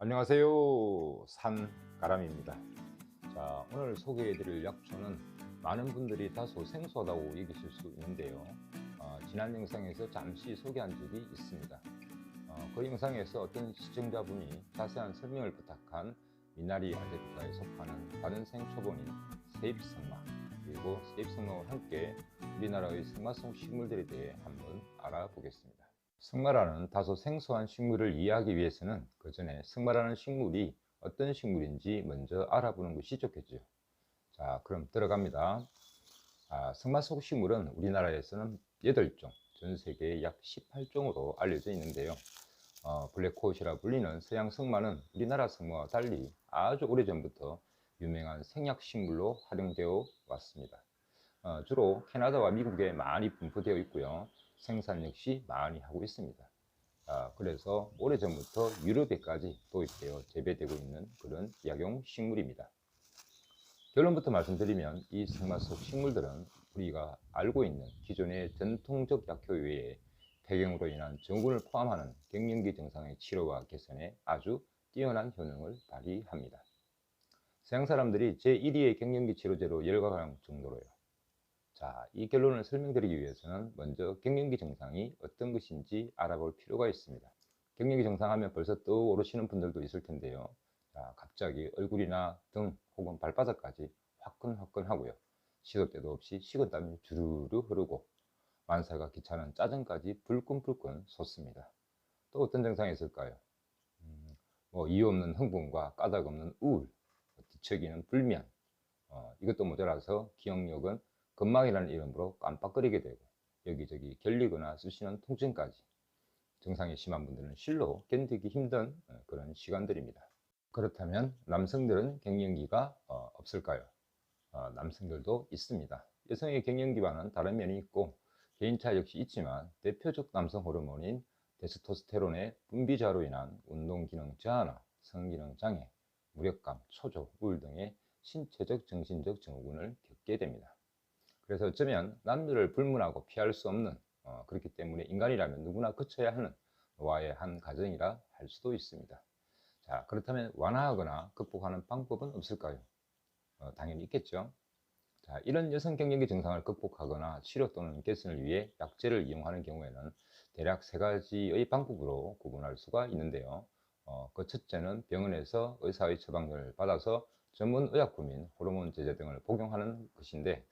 안녕하세요. 산가람입니다. 자, 오늘 소개해드릴 약초는 많은 분들이 다소 생소하다고 여기실 수 있는데요. 지난 영상에서 잠시 소개한 적이 있습니다. 그 영상에서 어떤 시청자분이 자세한 설명을 부탁한 미나리 아제트과에 속하는 다른 생초본인 세입성마, 그리고 세입성마와 함께 우리나라의 성마성 식물들에 대해 한번 알아보겠습니다. 승마라는 다소 생소한 식물을 이해하기 위해서는 그 전에 승마라는 식물이 어떤 식물인지 먼저 알아보는 것이 좋겠죠. 자, 그럼 들어갑니다. 승마 속 식물은 우리나라에서는 8종, 전 세계에 약 18종으로 알려져 있는데요. 블랙호웃이라 불리는 서양 승마는 우리나라 승마와 달리 아주 오래전부터 유명한 생약식물로 활용되어 왔습니다. 주로 캐나다와 미국에 많이 분포되어 있고요. 생산 역시 많이 하고 있습니다. 그래서 오래전부터 유럽에까지 도입되어 재배되고 있는 그런 약용 식물입니다. 결론부터 말씀드리면 이 승마 속 식물들은 우리가 알고 있는 기존의 전통적 약효 외에 폐경으로 인한 증후군을 포함하는 갱년기 증상의 치료와 개선에 아주 뛰어난 효능을 발휘합니다. 서양 사람들이 제1위의 갱년기 치료제로 열광할 정도로요. 자, 이 결론을 설명드리기 위해서는 먼저 갱년기 증상이 어떤 것인지 알아볼 필요가 있습니다. 갱년기 증상 하면 벌써 떠오르시는 분들도 있을 텐데요. 자, 갑자기 얼굴이나 등 혹은 발바닥까지 화끈화끈하고요. 시도 때도 없이 식은땀이 주르르 흐르고 만사가 귀찮은 짜증까지 불끈불끈 솟습니다. 또 어떤 증상이 있을까요? 이유 없는 흥분과 까닭 없는 우울, 뒤척이는 불면, 이것도 모자라서 기억력은 건망이라는 이름으로 깜빡거리게 되고 여기저기 결리거나 쑤시는 통증까지 증상이 심한 분들은 실로 견디기 힘든 그런 시간들입니다. 그렇다면 남성들은 갱년기가 없을까요? 남성들도 있습니다. 여성의 갱년기와는 다른 면이 있고 개인차 역시 있지만 대표적 남성 호르몬인 테스토스테론의 분비자로 인한 운동기능 저하나 성기능 장애, 무력감, 초조, 우울 등의 신체적 정신적 증후군을 겪게 됩니다. 그래서 어쩌면 남들을 불문하고 피할 수 없는 그렇기 때문에 인간이라면 누구나 거쳐야 하는 노화의 한 과정이라 할 수도 있습니다. 자, 그렇다면 완화하거나 극복하는 방법은 없을까요? 당연히 있겠죠. 자, 이런 여성 갱년기 증상을 극복하거나 치료 또는 개선을 위해 약제를 이용하는 경우에는 대략 세 가지의 방법으로 구분할 수가 있는데요. 그 첫째는 병원에서 의사의 처방을 받아서 전문 의약품인 호르몬 제제 등을 복용하는 것인데,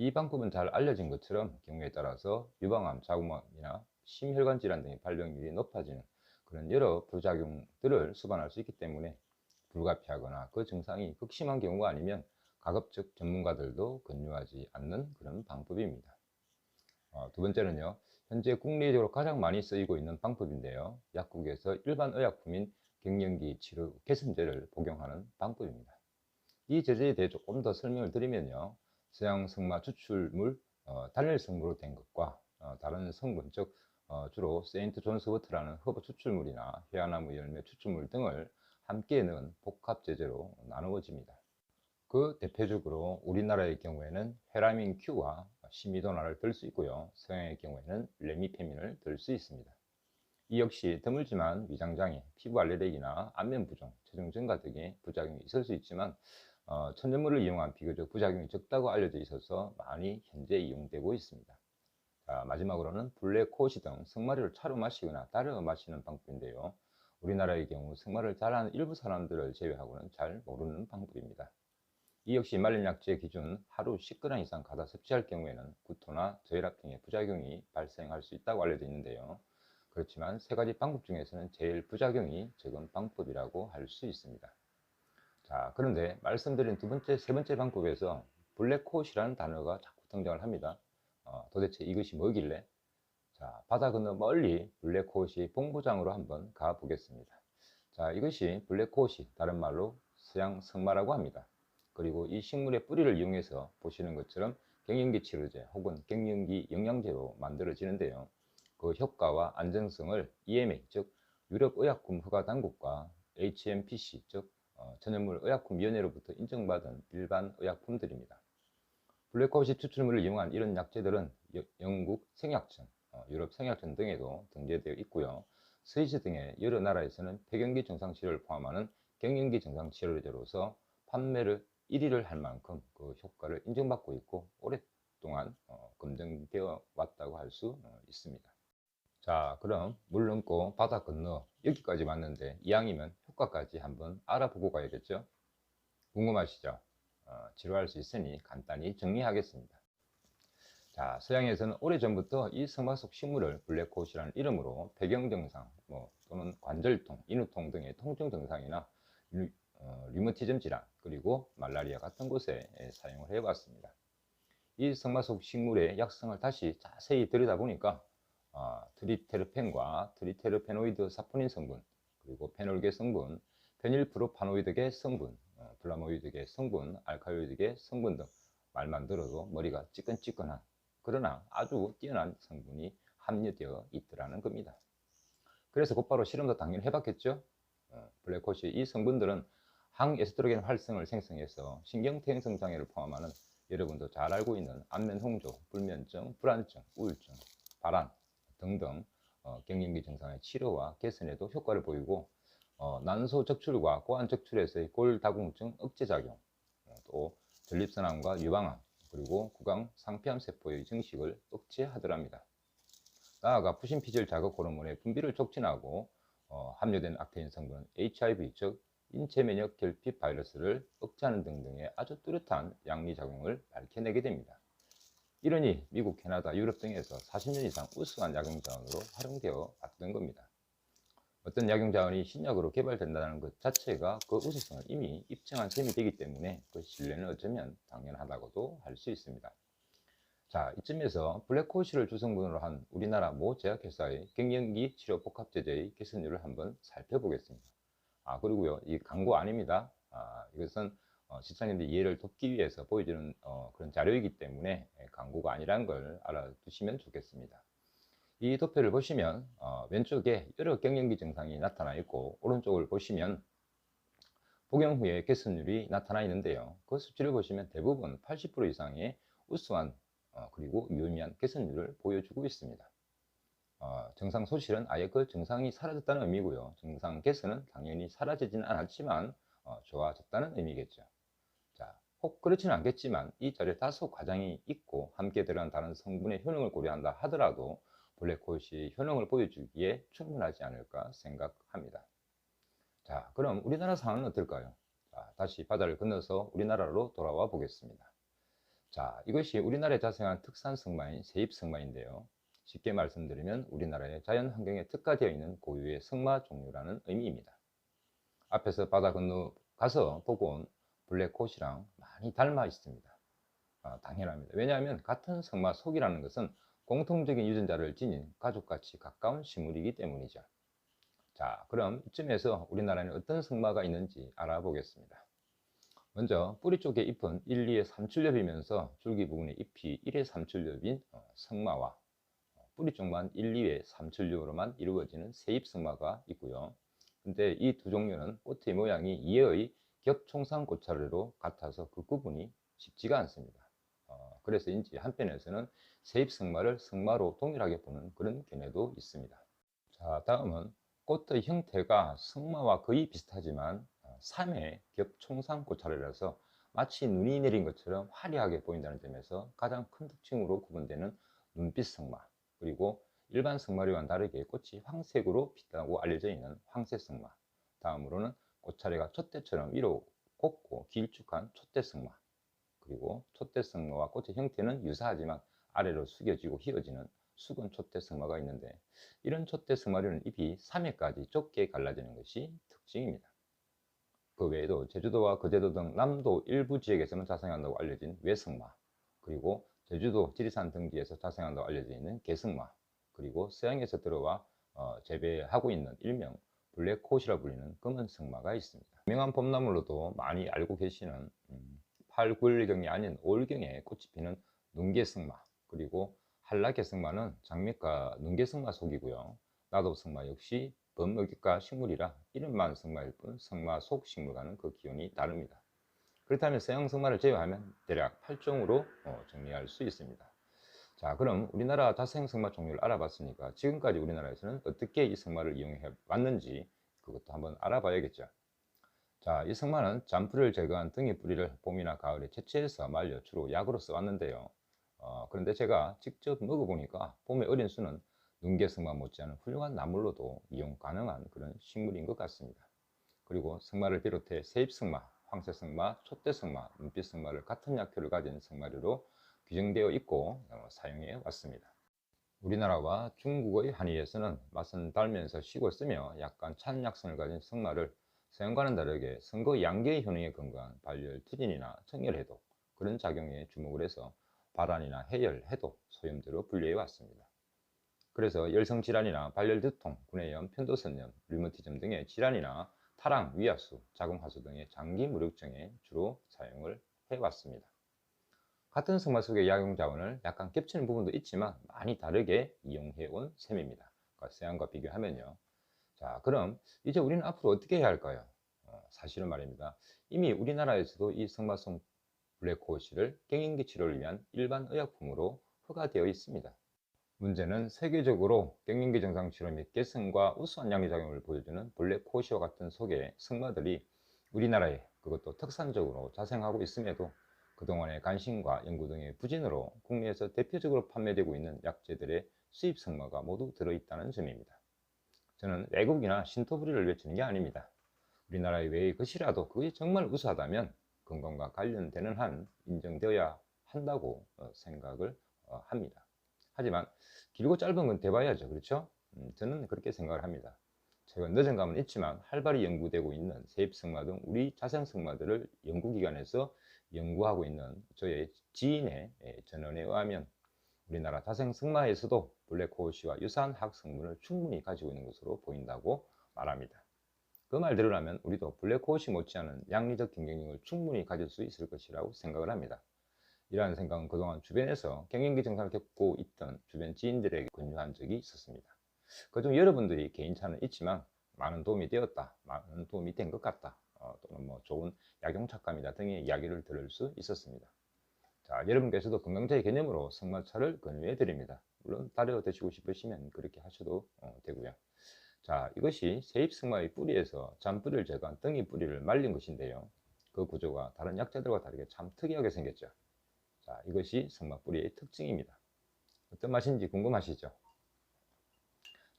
이 방법은 잘 알려진 것처럼 경우에 따라서 유방암, 자궁암이나 심혈관 질환 등의 발병률이 높아지는 그런 여러 부작용들을 수반할 수 있기 때문에 불가피하거나 그 증상이 극심한 경우가 아니면 가급적 전문가들도 권유하지 않는 그런 방법입니다. 두 번째는요, 현재 국내적으로 가장 많이 쓰이고 있는 방법인데요. 약국에서 일반 의약품인 갱년기 치료 개선제를 복용하는 방법입니다. 이 제제에 대해 조금 더 설명을 드리면요. 서양 승마 추출물, 단일 성분으로 된 것과 다른 성분, 즉 주로 세인트 존스 워터라는 허브 추출물이나 해아나무 열매 추출물 등을 함께 넣은 복합 제제로 나누어집니다. 그 대표적으로 우리나라의 경우에는 헤라민 Q와 시미도나를 들 수 있고요. 서양의 경우에는 레미페민을 들 수 있습니다. 이 역시 드물지만 위장장애, 피부 알레르기나 안면 부종, 체중 증가 등의 부작용이 있을 수 있지만 천연물을 이용한 비교적 부작용이 적다고 알려져 있어서 많이 현재 이용되고 있습니다. 자, 마지막으로는 블랙호시 등 승마리를 차로 마시거나 따르어 마시는 방법인데요. 우리나라의 경우 승마를 잘하는 일부 사람들을 제외하고는 잘 모르는 방법입니다. 이 역시 말린약제 기준 하루 10g 이상 가다 섭취할 경우에는 구토나 저혈압 등의 부작용이 발생할 수 있다고 알려져 있는데요. 그렇지만 세 가지 방법 중에서는 제일 부작용이 적은 방법이라고 할 수 있습니다. 자, 그런데 말씀드린 세 번째 방법에서 블랙호시라는 단어가 자꾸 등장을 합니다. 도대체 이것이 뭐길래? 자, 바다 건너 멀리 블랙호시 본고장으로 한번 가보겠습니다. 자, 이것이 블랙호시, 다른 말로 서양 승마라고 합니다. 그리고 이 식물의 뿌리를 이용해서 보시는 것처럼 갱년기 치료제 혹은 갱년기 영양제로 만들어지는데요. 그 효과와 안정성을 EMA, 즉 유럽의약품 허가당국과 HMPC, 즉 전염물 의약품위원회로부터 인정받은 일반 의약품들입니다. 블랙호시 추출물을 이용한 이런 약제들은 영국 생약청, 유럽 생약청 등에도 등재되어 있고요. 스위스 등의 여러 나라에서는 폐경기 증상 치료를 포함하는 갱년기 증상 치료제로서 판매를 1위를 할 만큼 그 효과를 인정받고 있고 오랫동안 검증되어 왔다고 할 수 있습니다. 자, 그럼 물 넘고 바다 건너 여기까지 왔는데 이왕이면 효과까지 한번 알아보고 가야겠죠? 궁금하시죠? 치료할 수 있으니 간단히 정리하겠습니다. 자, 서양에서는 오래전부터 이 성마 속 식물을 블랙호시라는 이름으로 폐경 증상, 또는 관절통, 인후통 등의 통증 증상이나 류머티즘 질환, 그리고 말라리아 같은 곳에 사용을 해왔습니다. 이 성마 속 식물의 약성을 다시 자세히 들여다보니까 트리테르펜과 트리테르페노이드 사포닌 성분, 그리고 페놀계 성분, 페닐프로파노이드계 성분, 플라모이드계 성분, 알칼로이드계 성분 등 말만 들어도 머리가 찌끈찌끈한 그러나 아주 뛰어난 성분이 함유되어 있더라는 겁니다. 그래서 곧바로 실험도 당연히 해봤겠죠. 블랙호시 이 성분들은 항에스트로겐 활성을 생성해서 신경퇴행성 장애를 포함하는 여러분도 잘 알고 있는 안면 홍조, 불면증, 불안증, 우울증, 발한 등등 갱년기 증상의 치료와 개선에도 효과를 보이고 난소 적출과 고안 적출에서의 골다공증 억제작용, 또 전립선암과 유방암, 그리고 구강 상피암 세포의 증식을 억제하더랍니다. 나아가 푸신피질 자극 호르몬의 분비를 촉진하고 함유된 악태인 성분 HIV, 즉 인체 면역 결핍 바이러스를 억제하는 등등의 아주 뚜렷한 양리작용을 밝혀내게 됩니다. 이러니 미국, 캐나다, 유럽 등에서 40년 이상 우수한 약용자원으로 활용되어 왔던 겁니다. 어떤 약용자원이 신약으로 개발된다는 것 자체가 그 우수성을 이미 입증한 셈이 되기 때문에 그 신뢰는 어쩌면 당연하다고도 할 수 있습니다. 자, 이쯤에서 블랙호시를 주성분으로 한 우리나라 모 제약회사의 갱년기 치료 복합제제의 개선율을 한번 살펴보겠습니다. 그리고요, 이 광고 아닙니다. 이것은 시청자님들 이해를 돕기 위해서 보여주는 그런 자료이기 때문에 광고가 아니라는 걸 알아두시면 좋겠습니다. 이 도표를 보시면 왼쪽에 여러 갱년기 증상이 나타나 있고 오른쪽을 보시면 복용 후에 개선율이 나타나 있는데요. 그 수치를 보시면 대부분 80% 이상의 우수한 그리고 유의미한 개선율을 보여주고 있습니다. 증상 소실은 아예 그 증상이 사라졌다는 의미고요. 증상 개선은 당연히 사라지지는 않았지만 좋아졌다는 의미겠죠. 자, 혹 그렇지는 않겠지만 이 자리에 다소 과장이 있고 함께 들어간 다른 성분의 효능을 고려한다 하더라도 블랙호시의 효능을 보여주기에 충분하지 않을까 생각합니다. 자, 그럼 우리나라 상황은 어떨까요? 자, 다시 바다를 건너서 우리나라로 돌아와 보겠습니다. 자, 이것이 우리나라에 자생한 특산 성마인 세입성마인데요. 쉽게 말씀드리면 우리나라의 자연 환경에 특화되어 있는 고유의 성마 종류라는 의미입니다. 앞에서 바다 건너 가서 보고 온 블랙호시랑 많이 닮아 있습니다. 당연합니다. 왜냐하면 같은 성마 속이라는 것은 공통적인 유전자를 지닌 가족같이 가까운 식물이기 때문이죠. 자, 그럼 이쯤에서 우리나라에는 어떤 성마가 있는지 알아보겠습니다. 먼저 뿌리 쪽의 잎은 1, 2의 삼출엽이면서 줄기 부분의 잎이 1의 삼출엽인 성마와 뿌리 쪽만 1, 2의 삼출엽으로만 이루어지는 세잎성마가 있고요. 근데 이 두 종류는 꽃의 모양이 2의 겹총상꽃차례로 같아서 그 구분이 쉽지가 않습니다. 그래서인지 한편에서는 세잎성마를 성마로 동일하게 보는 그런 견해도 있습니다. 자, 다음은 꽃의 형태가 성마와 거의 비슷하지만 3회 겹총상꽃차례라서 마치 눈이 내린 것처럼 화려하게 보인다는 점에서 가장 큰 특징으로 구분되는 눈빛 성마, 그리고 일반 성마류와는 다르게 꽃이 황색으로 빛나고 알려져 있는 황색 성마, 다음으로는 꽃차례가 촛대처럼 위로 곱고 길쭉한 촛대 성마, 그리고 촛대 성마와 꽃의 형태는 유사하지만 아래로 숙여지고 휘어지는 수건 촛대 성마가 있는데, 이런 촛대 성마류는 잎이 3회까지 좁게 갈라지는 것이 특징입니다. 그 외에도 제주도와 거제도 등 남도 일부 지역에서만 자생한다고 알려진 외성마, 그리고 제주도 지리산 등지에서 자생한다고 알려져 있는 개성마, 그리고 서양에서 들어와 재배하고 있는 일명 블랙호시라 불리는 검은 성마가 있습니다. 유명한 봄나물로도 많이 알고 계시는 8, 9월경이 아닌 5월경에 꽃이 피는 눈개성마, 그리고 한라개성마는 장미과 눈개성마 속이고요. 나도성마 역시 범어깃과 식물이라 이름만 성마일 뿐 성마 속 식물과는 그 기운이 다릅니다. 그렇다면 서양 성마를 제외하면 대략 8종으로 정리할 수 있습니다. 자, 그럼 우리나라 자생승마 종류를 알아봤으니까 지금까지 우리나라에서는 어떻게 이 승마를 이용해 왔는지 그것도 한번 알아봐야겠죠. 자, 이 승마는 잔뿌리를 제거한 등의 뿌리를 봄이나 가을에 채취해서 말려 주로 약으로 써왔는데요. 그런데 제가 직접 먹어보니까 봄의 어린 수는 눈개승마 못지않은 훌륭한 나물로도 이용 가능한 그런 식물인 것 같습니다. 그리고 승마를 비롯해 세입승마, 황새승마, 촛대승마, 눈빛승마를 같은 약효를 가진 승마류로 규정되어 있고 사용해 왔습니다. 우리나라와 중국의 한의에서는 맛은 달면서 시고 쓰며 약간 찬 약성을 가진 승마를 서양과는 다르게 선거 양계의 효능에 근거한 발열 투진이나 청열 해독 그런 작용에 주목을 해서 발환이나 해열, 해독, 소염제로 분류해 왔습니다. 그래서 열성질환이나 발열 두통, 구내염, 편도선염, 류머티즘 등의 질환이나 타랑, 위하수, 자궁하수 등의 장기 무력증에 주로 사용을 해왔습니다. 같은 승마 속의 약용 자원을 약간 겹치는 부분도 있지만 많이 다르게 이용해 온 셈입니다. 그러니까 서양과 비교하면요. 자, 그럼 이제 우리는 앞으로 어떻게 해야 할까요? 사실은 말입니다. 이미 우리나라에서도 이 승마성 블랙호시를 갱년기 치료를 위한 일반 의약품으로 허가되어 있습니다. 문제는 세계적으로 갱년기 증상 치료 및 개선과 우수한 양리작용을 보여주는 블랙호시와 같은 속의 승마들이 우리나라에 그것도 특산적으로 자생하고 있음에도 그동안의 관심과 연구 등의 부진으로 국내에서 대표적으로 판매되고 있는 약재들의 수입 승마가 모두 들어있다는 점입니다. 저는 외국이나 신토부리를 외치는 게 아닙니다. 우리나라의 외의 것이라도 그것이 정말 우수하다면 건강과 관련되는 한 인정되어야 한다고 생각을 합니다. 하지만 길고 짧은 건 돼봐야죠. 그렇죠? 저는 그렇게 생각을 합니다. 최근 늦은 감은 있지만 활발히 연구되고 있는 세입승마 등 우리 자생승마들을 연구기관에서 연구하고 있는 저의 지인의 전언에 의하면 우리나라 자생승마에서도 블랙호시와 유사한 학성분을 충분히 가지고 있는 것으로 보인다고 말합니다. 그 말대로라면 우리도 블랙호시 못지않은 양리적 경쟁력을 충분히 가질 수 있을 것이라고 생각을 합니다. 이러한 생각은 그동안 주변에서 갱년기 증상을 겪고 있던 주변 지인들에게 권유한 적이 있었습니다. 그중 여러분들이 개인차는 있지만 많은 도움이 되었다, 많은 도움이 된 것 같다, 또는 좋은 약용착감이다 등의 이야기를 들을 수 있었습니다. 자, 여러분께서도 건강자의 개념으로 승마차를 권유해 드립니다. 물론 다려 드시고 싶으시면 그렇게 하셔도 되고요. 자, 이것이 세입승마의 뿌리에서 잔뿌리를 제거한 등의 뿌리를 말린 것인데요. 그 구조가 다른 약재들과 다르게 참 특이하게 생겼죠. 자, 이것이 승마 뿌리의 특징입니다. 어떤 맛인지 궁금하시죠?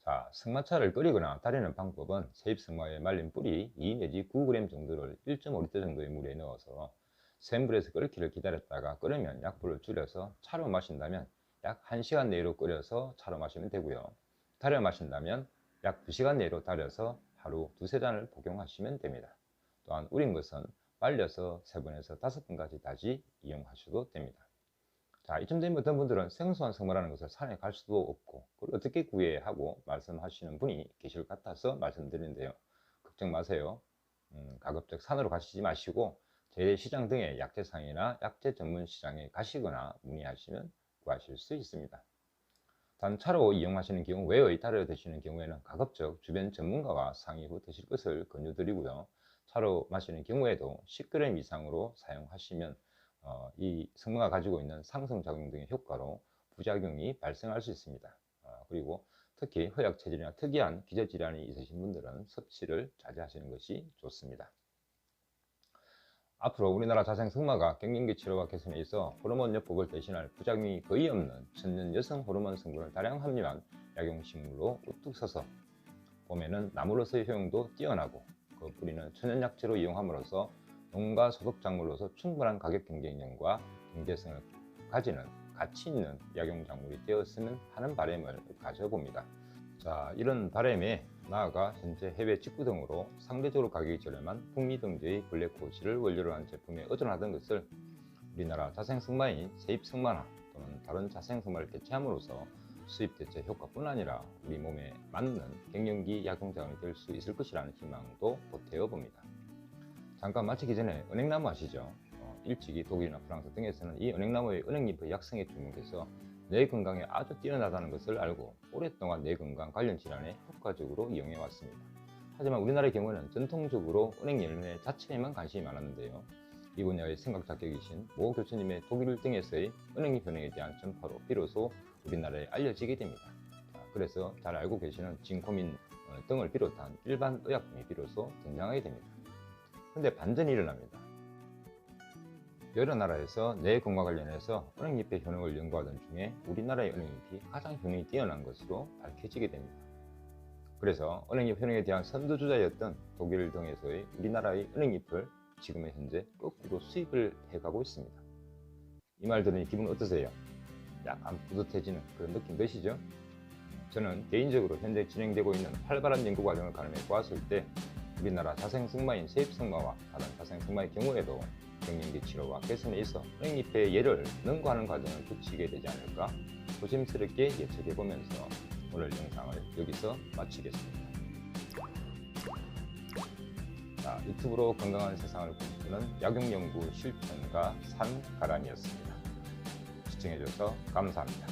자, 승마차를 끓이거나 다리는 방법은 세입승마에 말린 뿌리 2 내지 9g 정도를 1.5리터 정도의 물에 넣어서 센 불에서 끓기를 기다렸다가 끓으면 약불을 줄여서 차로 마신다면 약 1시간 내로 끓여서 차로 마시면 되고요. 달여 마신다면 약 2시간 내로 달여서 하루 2~3잔을 복용하시면 됩니다. 또한 우린 것은 말려서 3번에서 5번까지 다시 이용하셔도 됩니다. 자, 이쯤 되면 어떤 분들은 생소한 승마라는 것을 산에 갈 수도 없고 그걸 어떻게 구해야 하고 말씀하시는 분이 계실 것 같아서 말씀드리는데요. 걱정 마세요. 가급적 산으로 가시지 마시고 재래시장 등의 약재상이나 약재 전문 시장에 가시거나 문의하시면 구하실 수 있습니다. 단 차로 이용하시는 경우 외의 달여 드시는 경우에는 가급적 주변 전문가와 상의 후 드실 것을 권유드리고요. 차로 마시는 경우에도 10g 이상으로 사용하시면 이 승마가 가지고 있는 상승작용 등의 효과로 부작용이 발생할 수 있습니다. 그리고 특히 허약 체질이나 특이한 기저질환이 있으신 분들은 섭취를 자제하시는 것이 좋습니다. 앞으로 우리나라 자생 승마가 갱년기 치료와 개선에 있어 호르몬 요법을 대신할 부작용이 거의 없는 천년 여성 호르몬 성분을 다량 함유한 약용식물로 우뚝 서서 봄에는 나무로서의 효용도 뛰어나고 그 뿌리는 천연약재로 이용함으로써 농가 소득 작물로서 충분한 가격 경쟁력과 경제성을 가지는 가치 있는 약용작물이 되었으면 하는 바람을 가져봅니다. 자, 이런 바람에 나아가 현재 해외 직구 등으로 상대적으로 가격이 저렴한 북미 등지의 블랙호시를 원료로 한 제품에 의존하던 것을 우리나라 자생승마인 세입승마나 또는 다른 자생승마를 대체함으로써 수입 대체 효과뿐 아니라 우리 몸에 맞는 갱년기 약용자원이 될 수 있을 것이라는 희망도 보태어 봅니다. 잠깐 마치기 전에 은행나무 아시죠? 일찍이 독일이나 프랑스 등에서는 이 은행나무의 은행잎의 약성에 주목해서 뇌 건강에 아주 뛰어나다는 것을 알고 오랫동안 뇌 건강 관련 질환에 효과적으로 이용해 왔습니다. 하지만 우리나라의 경우는 전통적으로 은행 열매 자체에만 관심이 많았는데요. 이 분야의 생각 자격이신 모 교수님의 독일 등에서의 은행잎 효능에 대한 전파로 비로소 우리나라에 알려지게 됩니다. 그래서 잘 알고 계시는 진코민 등을 비롯한 일반 의약품이 비로소 등장하게 됩니다. 그런데 반전이 일어납니다. 여러 나라에서 뇌 건강 관련해서 은행잎의 효능을 연구하던 중에 우리나라의 은행잎이 가장 효능이 뛰어난 것으로 밝혀지게 됩니다. 그래서 은행잎 효능에 대한 선두주자였던 독일 등에서의 우리나라의 은행잎을 지금의 현재 거꾸로 수입을 해가고 있습니다. 이 말 들으니 기분 어떠세요? 약간 뿌듯해지는 그런 느낌 드시죠? 저는 개인적으로 현재 진행되고 있는 활발한 연구 과정을 가늠해 보았을 때 우리나라 자생승마인 세입승마와 다른 자생승마의 경우에도 경련기 치료와 개선에 있어 은행잎의 예를 능가하는 과정을 거치게 되지 않을까 조심스럽게 예측해 보면서 오늘 영상을 여기서 마치겠습니다. 자, 유튜브로 건강한 세상을 꿈꾸는 약용연구 실천가 산가람이었습니다. 시청해주셔서 감사합니다.